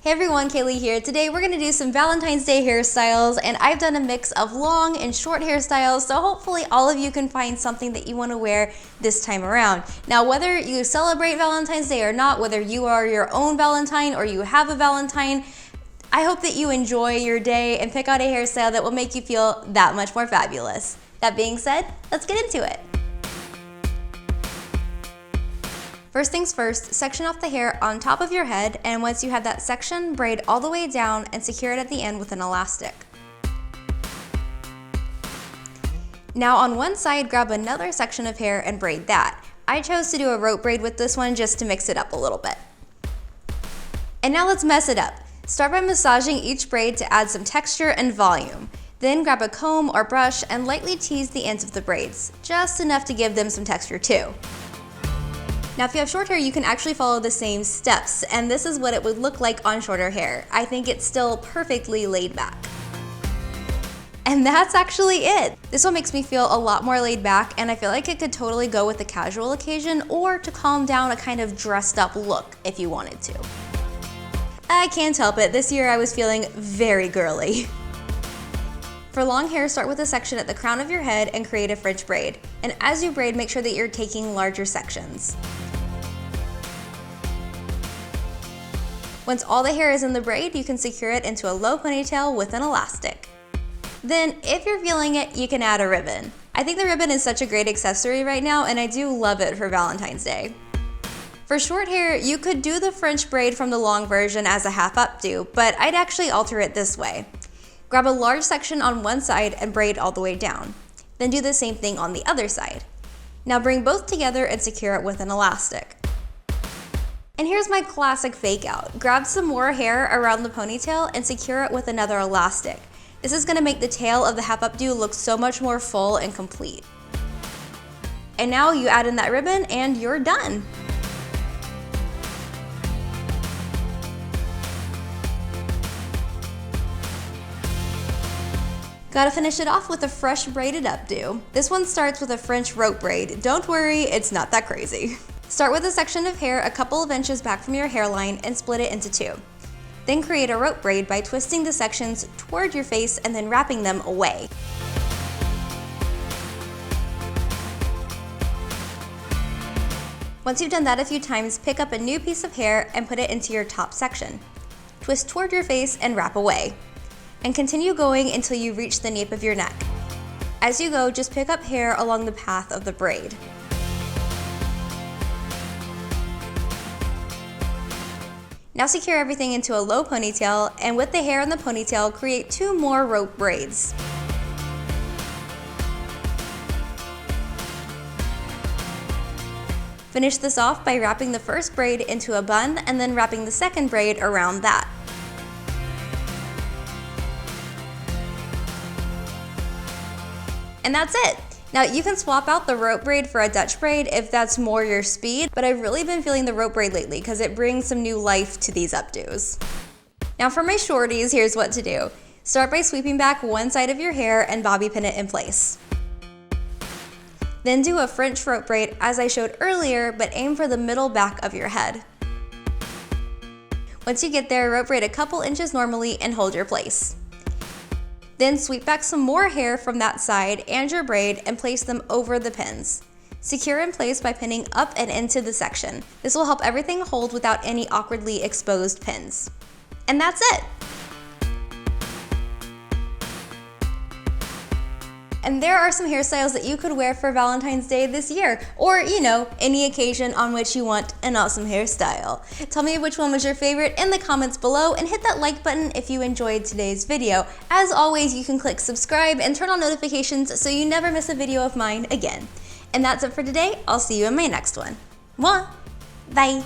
Hey everyone, Kaylee here. Today we're gonna do some Valentine's Day hairstyles, and I've done a mix of long and short hairstyles, so hopefully all of you can find something that you wanna wear this time around. Now, whether you celebrate Valentine's Day or not, whether you are your own Valentine or you have a Valentine, I hope that you enjoy your day and pick out a hairstyle that will make you feel that much more fabulous. That being said, let's get into it. First things first, section off the hair on top of your head, and once you have that section, braid all the way down and secure it at the end with an elastic. Now on one side, grab another section of hair and braid that. I chose to do a rope braid with this one just to mix it up a little bit. And now let's mess it up. Start by massaging each braid to add some texture and volume. Then grab a comb or brush and lightly tease the ends of the braids, just enough to give them some texture too. Now if you have short hair, you can actually follow the same steps, and this is what it would look like on shorter hair. I think it's still perfectly laid back. And that's actually it. This one makes me feel a lot more laid back, and I feel like it could totally go with a casual occasion or to calm down a kind of dressed up look if you wanted to. I can't help it, this year I was feeling very girly. For long hair, start with a section at the crown of your head and create a French braid. And as you braid, make sure that you're taking larger sections. Once all the hair is in the braid, you can secure it into a low ponytail with an elastic. Then, if you're feeling it, you can add a ribbon. I think the ribbon is such a great accessory right now, and I do love it for Valentine's Day. For short hair, you could do the French braid from the long version as a half updo, but I'd actually alter it this way. Grab a large section on one side and braid all the way down. Then do the same thing on the other side. Now bring both together and secure it with an elastic. And here's my classic fake out. Grab some more hair around the ponytail and secure it with another elastic. This is gonna make the tail of the half updo look so much more full and complete. And now you add in that ribbon and you're done. Gotta finish it off with a fresh braided updo. This one starts with a French rope braid. Don't worry, it's not that crazy. Start with a section of hair a couple of inches back from your hairline and split it into two. Then create a rope braid by twisting the sections toward your face and then wrapping them away. Once you've done that a few times, pick up a new piece of hair and put it into your top section. Twist toward your face and wrap away. And continue going until you reach the nape of your neck. As you go, just pick up hair along the path of the braid. Now secure everything into a low ponytail, and with the hair in the ponytail, create two more rope braids. Finish this off by wrapping the first braid into a bun and then wrapping the second braid around that. And that's it. Now you can swap out the rope braid for a Dutch braid if that's more your speed, but I've really been feeling the rope braid lately because it brings some new life to these updos. Now for my shorties, here's what to do. Start by sweeping back one side of your hair and bobby pin it in place. Then do a French rope braid as I showed earlier, but aim for the middle back of your head. Once you get there, rope braid a couple inches normally and hold your place. Then sweep back some more hair from that side and your braid and place them over the pins. Secure in place by pinning up and into the section. This will help everything hold without any awkwardly exposed pins. And that's it. And there are some hairstyles that you could wear for Valentine's Day this year, or any occasion on which you want an awesome hairstyle. Tell me which one was your favorite in the comments below, and hit that like button if you enjoyed today's video. As always, you can click subscribe and turn on notifications so you never miss a video of mine again. And that's it for today. I'll see you in my next one. Mwah! Bye!